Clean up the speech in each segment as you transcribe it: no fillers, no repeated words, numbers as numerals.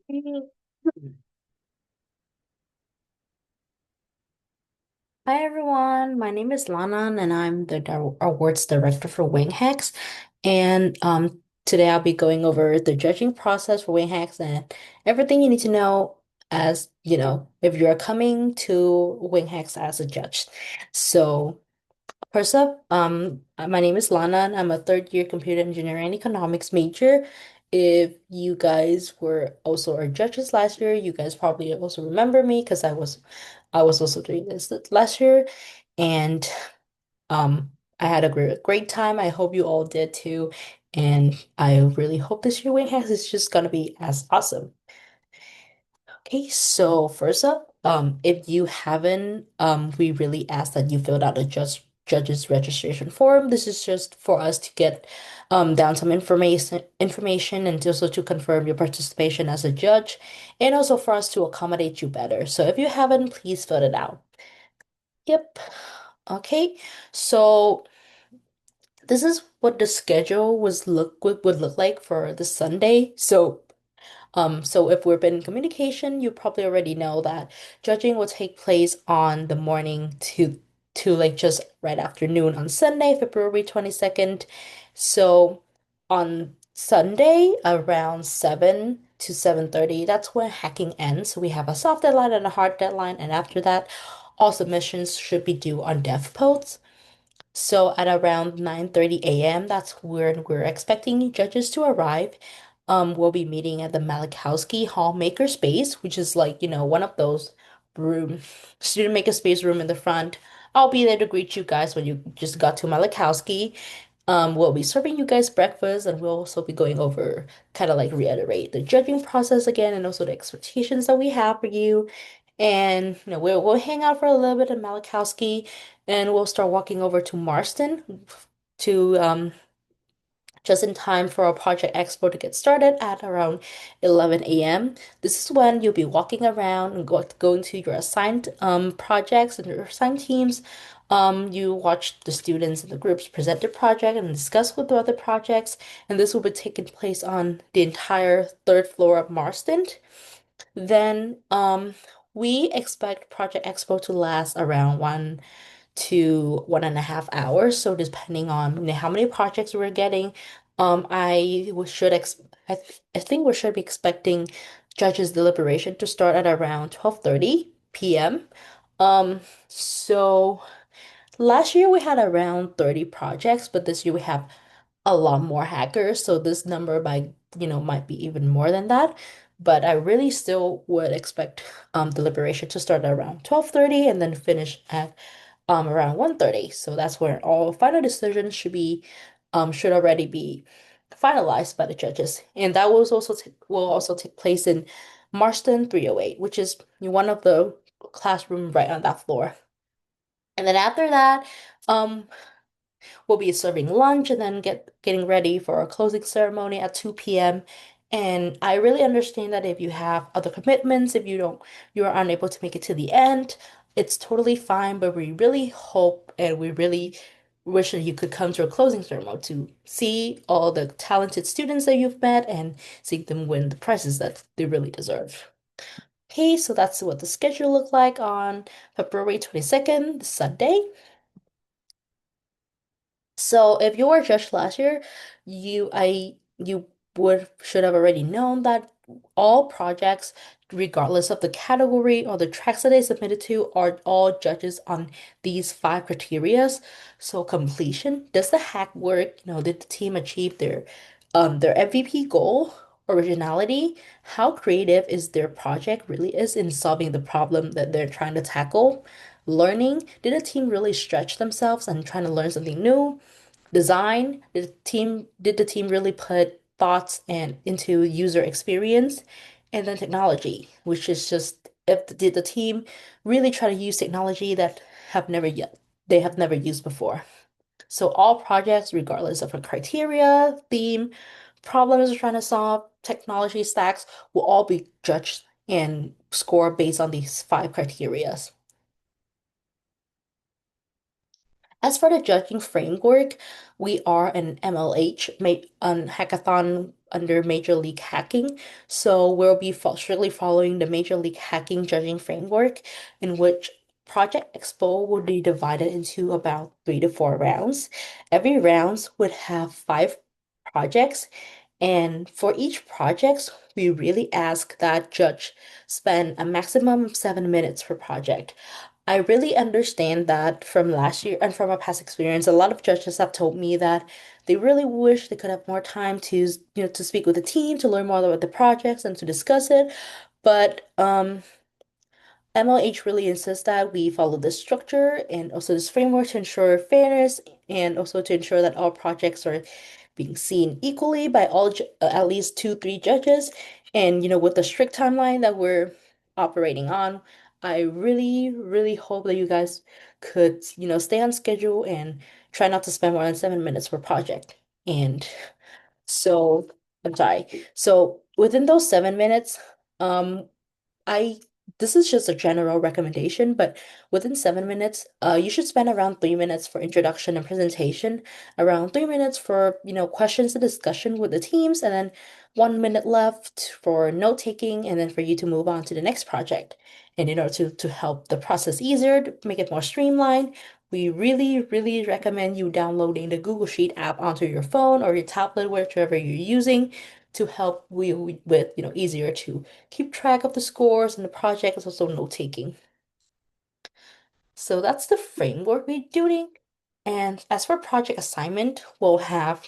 Hi everyone, my name is Lana and I'm the awards director for WiNGHacks. And today I'll be going over the judging process for WiNGHacks and everything you need to know as, if you're coming to WiNGHacks as a judge. So first up, my name is Lana and I'm a third year computer engineering and economics major. If you guys were also our judges last year, you guys probably also remember me because I was also doing this last year, and I had a great time. I hope you all did too, and I really hope this year Wingheads is just gonna be as awesome. Okay, so first up, if you haven't, we really ask that you filled out a judge's registration form. This is just for us to get down some information and also to confirm your participation as a judge, and also for us to accommodate you better. So if you haven't, please fill it out. Yep. Okay, so this is what the schedule would look like for the Sunday. So if we've been in communication, you probably already know that judging will take place on the morning to like just right afternoon on Sunday, February 22nd. So on Sunday around 7 to 7:30, that's when hacking ends. So we have a soft deadline and a hard deadline, and after that, all submissions should be due on DevPost. So at around 9:30 a.m., that's when we're expecting judges to arrive. We'll be meeting at the Malachowski Hall Maker Space, which is like, one of those room, student maker space room in the front. I'll be there to greet you guys when you just got to Malachowski. We'll be serving you guys breakfast and we'll also be going over kind of like reiterate the judging process again and also the expectations that we have for you. And we'll hang out for a little bit in Malachowski and we'll start walking over to Marston to just in time for our project expo to get started at around 11 a.m. This is when you'll be walking around and going to your assigned projects and your assigned teams. You watch the students and the groups present their project and discuss with the other projects, and this will be taking place on the entire third floor of Marston. Then we expect Project Expo to last around 1 to 1.5 hours. So depending on how many projects we're getting, I think we should be expecting judges' deliberation to start at around 12:30 p.m. So last year we had around 30 projects, but this year we have a lot more hackers, so this number might be even more than that. But I really still would expect deliberation to start at around 12:30 and then finish at around 1:30. So that's where all final decisions should already be finalized by the judges. And that will also take place in Marston 308, which is one of the classroom right on that floor. And then after that, um, we'll be serving lunch and then getting ready for our closing ceremony at 2 p.m. And I really understand that if you have other commitments, if you are unable to make it to the end, it's totally fine. But we really hope and we really wish that you could come to a closing ceremony to see all the talented students that you've met and see them win the prizes that they really deserve. Okay, so that's what the schedule looked like on February 22nd, Sunday. So if you were judged last year, you would should have already known that all projects, regardless of the category or the tracks that they submitted to, are all judges on these five criterias. So completion, does the hack work? Did the team achieve their MVP goal? Originality, how creative is their project really is in solving the problem that they're trying to tackle? Learning, did the team really stretch themselves and trying to learn something new? Design, did the team really put thoughts and into user experience? And then technology, which is just if did the team really try to use technology that they have never used before. So all projects, regardless of a criteria, theme, problems they're trying to solve, technology stacks, will all be judged and scored based on these five criterias. As for the judging framework, we are an MLH, an hackathon under Major League Hacking. So we'll be strictly following the Major League Hacking judging framework, in which Project Expo will be divided into about 3 to 4 rounds. Every round would have 5 projects, and for each project, we really ask that judge spend a maximum of 7 minutes per project. I really understand that from last year and from a past experience. A lot of judges have told me that they really wish they could have more time to, to speak with the team, to learn more about the projects and to discuss it. But MLH really insists that we follow this structure and also this framework to ensure fairness and also to ensure that all projects are being seen equally by at least 2, 3 judges. And with the strict timeline that we're operating on, I really, really hope that you guys could, stay on schedule and try not to spend more than 7 minutes per project. And so, I'm sorry. So within those 7 minutes, um, I this is just a general recommendation, but within 7 minutes, you should spend around 3 minutes for introduction and presentation, around 3 minutes for, questions and discussion with the teams, and then 1 minute left for note taking, and then for you to move on to the next project. And in order to help the process easier, to make it more streamlined, we really, really recommend you downloading the Google Sheet app onto your phone or your tablet, whichever you're using, to help with, easier to keep track of the scores and the project is also note taking. So that's the framework we're doing. And as for project assignment, we'll have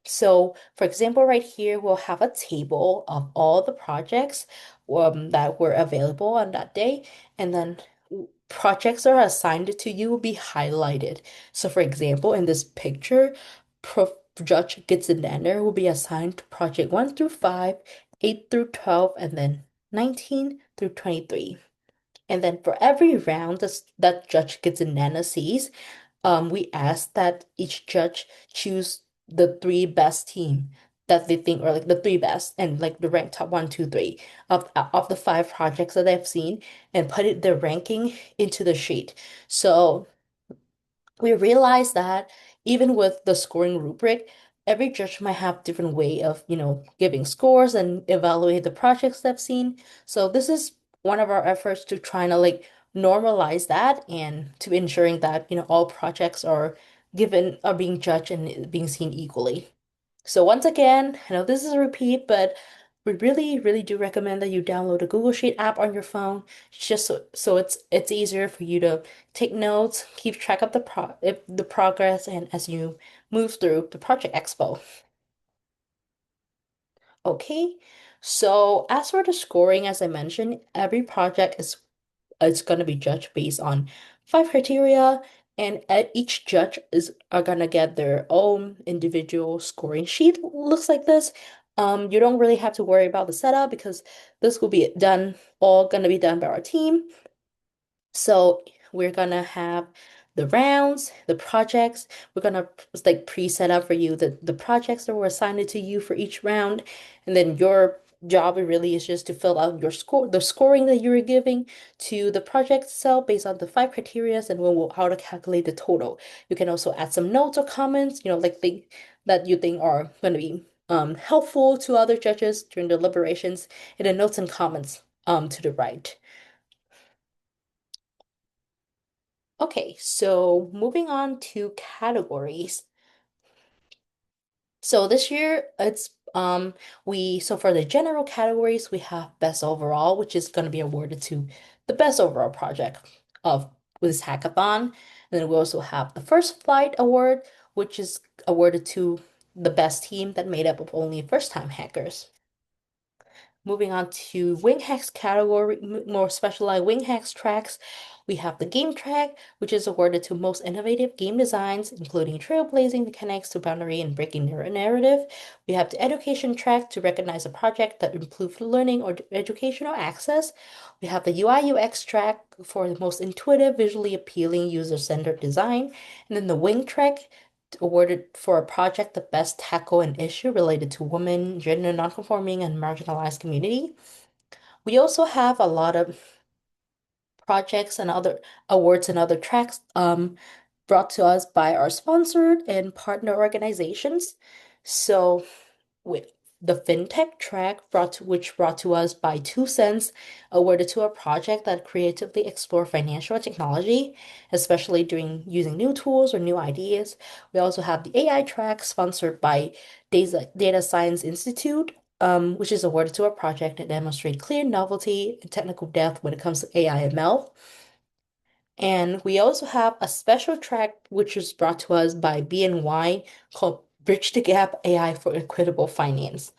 so for example, right here, we'll have a table of all the projects that were available on that day, and then projects that are assigned to you will be highlighted. So for example, in this picture, Prof. Judge Gitzendaner will be assigned to project 1 through 5, 8 through 12, and then 19 through 23. And then for every round that Judge Gitzendaner sees, we ask that each judge choose the 3 best team that they think are like the 3 best and like the rank top 1, 2, 3 of the 5 projects that they've seen and put their ranking into the sheet. So we realized that even with the scoring rubric, every judge might have different way of, giving scores and evaluate the projects they've seen. So this is one of our efforts to trying to like normalize that and to ensuring that, all projects are being judged and being seen equally. So once again, I know this is a repeat, but we really, really do recommend that you download a Google Sheet app on your phone, just so it's easier for you to take notes, keep track of the progress, and as you move through the Project Expo. Okay, so as for the scoring, as I mentioned, every project is it's going to be judged based on 5 criteria, and each judge is are going to get their own individual scoring sheet. Looks like this. You don't really have to worry about the setup because this will be all going to be done by our team. So we're gonna have the rounds, the projects. We're gonna like pre-set up for you the projects that were assigned to you for each round, and then your job really is just to fill out the scoring that you were giving to the project itself based on the 5 criteria, and how to calculate the total. You can also add some notes or comments, like things that you think are going to be helpful to other judges during deliberations in the notes and comments to the right. Okay, so moving on to categories. So this year it's for the general categories we have best overall, which is going to be awarded to the best overall project of this hackathon. And then we also have the first flight award, which is awarded to the best team that made up of only first-time hackers. Moving on to WiNGHacks category, more specialized WiNGHacks tracks. We have the game track, which is awarded to most innovative game designs, including trailblazing mechanics to boundary and breaking narrative. We have the education track to recognize a project that improved learning or educational access. We have the UI UX track for the most intuitive, visually appealing, user-centered design. And then the Wing track awarded for a project that best tackle an issue related to women, gender nonconforming, and marginalized community. We also have a lot of projects and other awards and other tracks brought to us by our sponsored and partner organizations. So with the fintech track brought to us by 2 Cents, awarded to a project that creatively explore financial technology, especially during using new tools or new ideas. We also have the AI track sponsored by Data Science Institute, which is awarded to a project that demonstrate clear novelty and technical depth when it comes to AI ML. And we also have a special track which was brought to us by BNY called Bridge the Gap AI for Equitable Finance.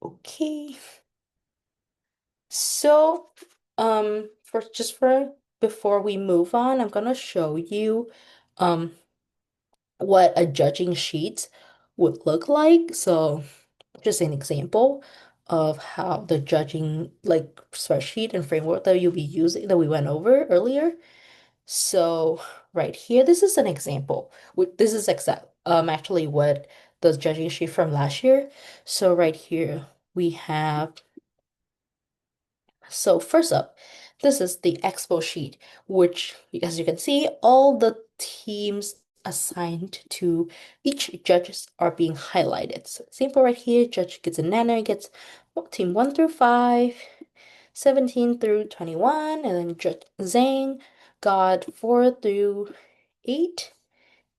Okay. So, for before we move on, I'm gonna show you um what a judging sheet would look like. So, just an example of how the judging like spreadsheet and framework that you'll be using that we went over earlier. So right here, this is an example. This is exact actually what the judging sheet from last year. So right here we have, so first up, this is the expo sheet, which as you can see, all the teams assigned to each judges are being highlighted. So example right here, Judge gets a nana, gets team 1 through 5, 17 through 21, and then Judge Zhang got 4 through 8,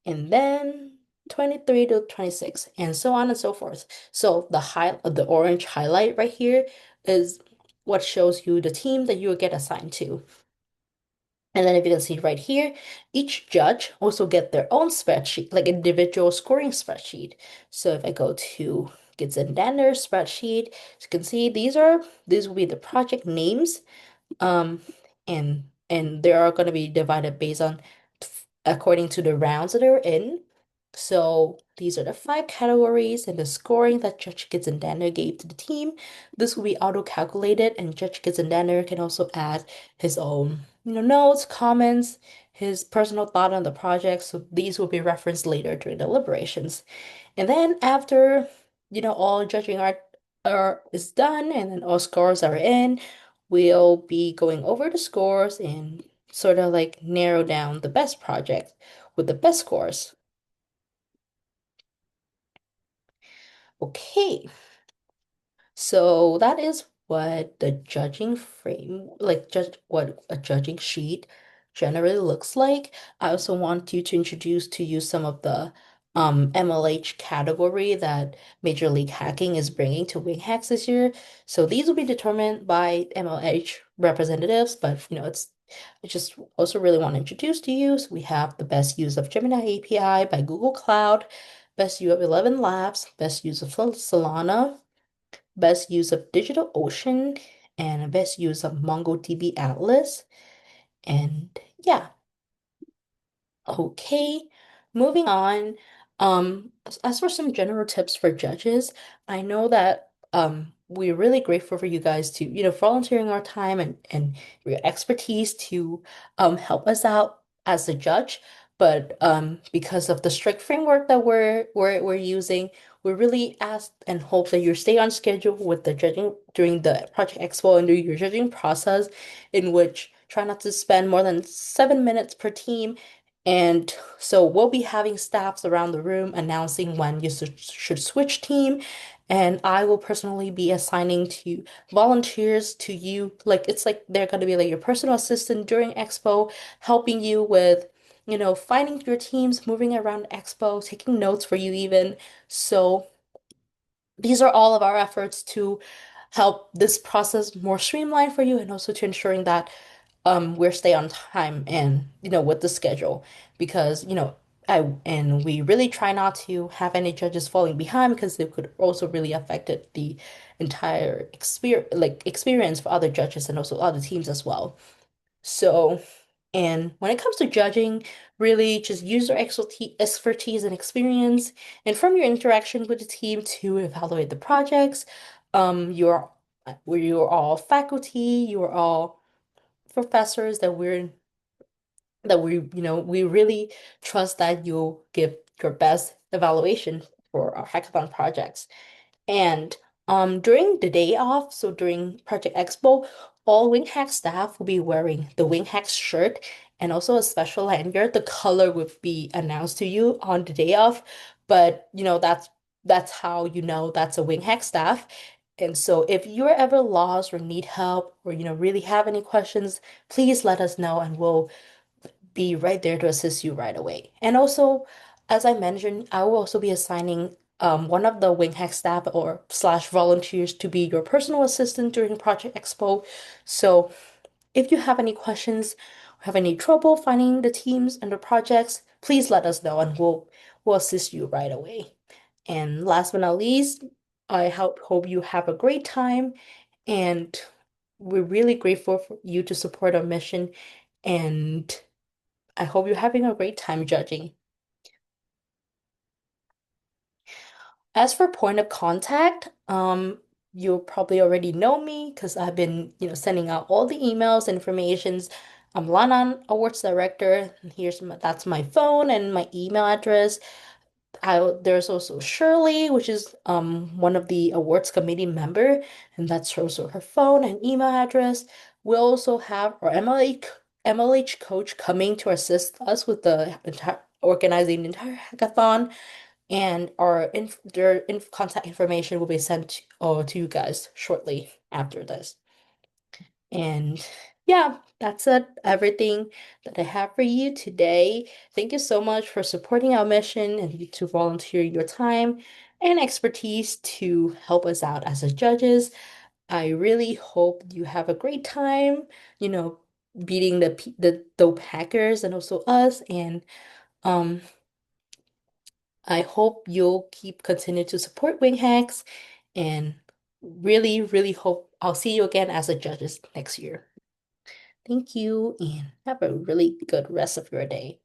and then 23 to 26, and so on and so forth. So the orange highlight right here is what shows you the team that you will get assigned to. And then if you can see right here, each judge also get their own spreadsheet, like individual scoring spreadsheet. So if I go to Gitzendander spreadsheet, as you can see these will be the project names, um, and they are going to be divided based on according to the rounds that they're in. So these are the 5 categories and the scoring that Judge Gitzendander gave to the team. This will be auto-calculated, and Judge Gitzendander can also add his own, notes, comments, his personal thought on the project. So these will be referenced later during deliberations. And then after, all judging are is done and then all scores are in, we'll be going over the scores and sort of like narrow down the best project with the best scores. Okay, so that is what the judging frame, like judge what a judging sheet generally looks like. I also want you to introduce to you some of the MLH category that Major League Hacking is bringing to WiNGHacks this year. So these will be determined by MLH representatives, but I just also really want to introduce to you. So we have the best use of Gemini API by Google Cloud, best use of 11 Labs, best use of Solana, best use of DigitalOcean, and best use of MongoDB Atlas. And yeah, okay, moving on. As for some general tips for judges, I know that we're really grateful for you guys to, volunteering our time and your expertise to help us out as a judge. But because of the strict framework that we're using, we really ask and hope that you stay on schedule with the judging during the Project Expo and during your judging process, in which try not to spend more than 7 minutes per team, and so we'll be having staffs around the room announcing when you should switch team. And I will personally be assigning to volunteers to you. Like it's like they're going to be like your personal assistant during Expo, helping you with, finding your teams, moving around Expo, taking notes for you even. So these are all of our efforts to help this process more streamlined for you and also to ensuring that we're stay on time and with the schedule, because we really try not to have any judges falling behind because it could also really affected the entire experience for other judges and also other teams as well. So, and when it comes to judging, really just use your expertise and experience, and from your interaction with the team to evaluate the projects. You're where you're all faculty, you're all professors that we really trust that you'll give your best evaluation for our hackathon projects. And during the day off, so during Project Expo, All WiNGHacks staff will be wearing the WiNGHacks shirt and also a special lanyard. The color would be announced to you on the day of, but that's how you know that's a WiNGHacks staff. And so if you're ever lost or need help or really have any questions, please let us know and we'll be right there to assist you right away. And also, as I mentioned, I will also be assigning one of the WiNGHacks staff or slash volunteers to be your personal assistant during Project Expo. So if you have any questions or have any trouble finding the teams and the projects, please let us know and we'll assist you right away. And last but not least, I hope you have a great time and we're really grateful for you to support our mission and I hope you're having a great time judging. As for point of contact, you probably already know me because I've been, sending out all the emails and informations. I'm Lanan, Awards Director. That's my phone and my email address. There's also Shirley, which is one of the awards committee member, and that's also her phone and email address. We'll also have our MLH coach coming to assist us with the entire organizing the entire hackathon, and their contact information will be sent to you guys shortly after this. And yeah, that's it, everything that I have for you today. Thank you so much for supporting our mission and to volunteer your time and expertise to help us out as the judges. I really hope you have a great time, you know, beating the dope hackers and also us. And um, I hope you'll keep continue to support WiNGHacks and really, really hope I'll see you again as a judges next year. Thank you and have a really good rest of your day.